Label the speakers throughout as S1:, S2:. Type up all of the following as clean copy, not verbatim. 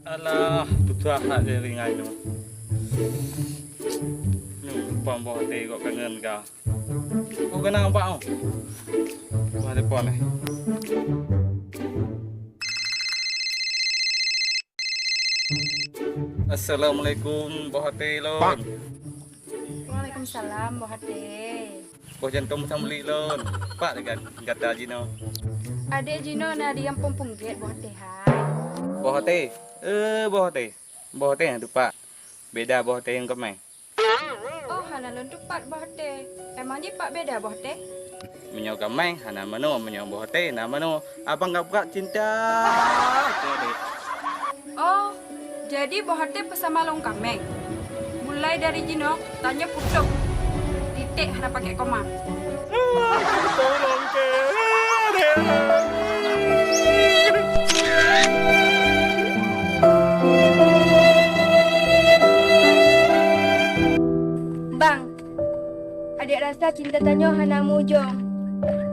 S1: Alah, tutup hak dia ringan tu. Pom hati kok kangen kau. Kau kena apa kau? Kau ada pon ni. Assalamualaikum, Mbak Hati lon.
S2: Waalaikumsalam, Mbak Hati.
S1: Kau jantung sama li lon. Pak dekat kata Jino.
S2: Adik Jino na di Kampung Punggit, Mbak Hati. Hai.
S1: Mbak Hati. Mbak Hati. Mbak Hati yang tu Pak. Beda Mbak Hati yang kemai.
S2: Oh, hana lon tepat, Mbak Hati. Emang ni Pak beda, Mbak Hati?
S1: Menyo kemai, hana mano menyo Mbak Hati, nama mano abang gak cinta. Jadi.
S2: Oh, jadi Mbak Hati pesama long kameng. Mulai dari Jino, tanya putuk. Titik hana pakai koma.
S1: Tolong ke.
S2: Bang, adik rasa cinta tanya hana mujung.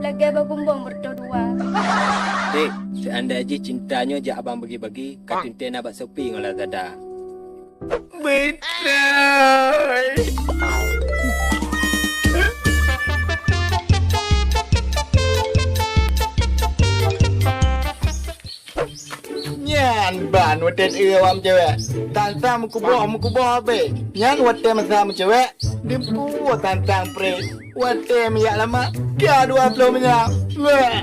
S2: Lagi bagumbong berdua.
S3: Dek, seandainya je cintanya je abang bagi-bagi, katun tena bat sepi ngolah tada.
S1: Betul.
S4: Nyan ban watet wam cewek. Tantang mukuboh be. Nyan watet masa cewek. Dimpu tantang pre. Watet miyak lama. Dia 20 minyak. Wah.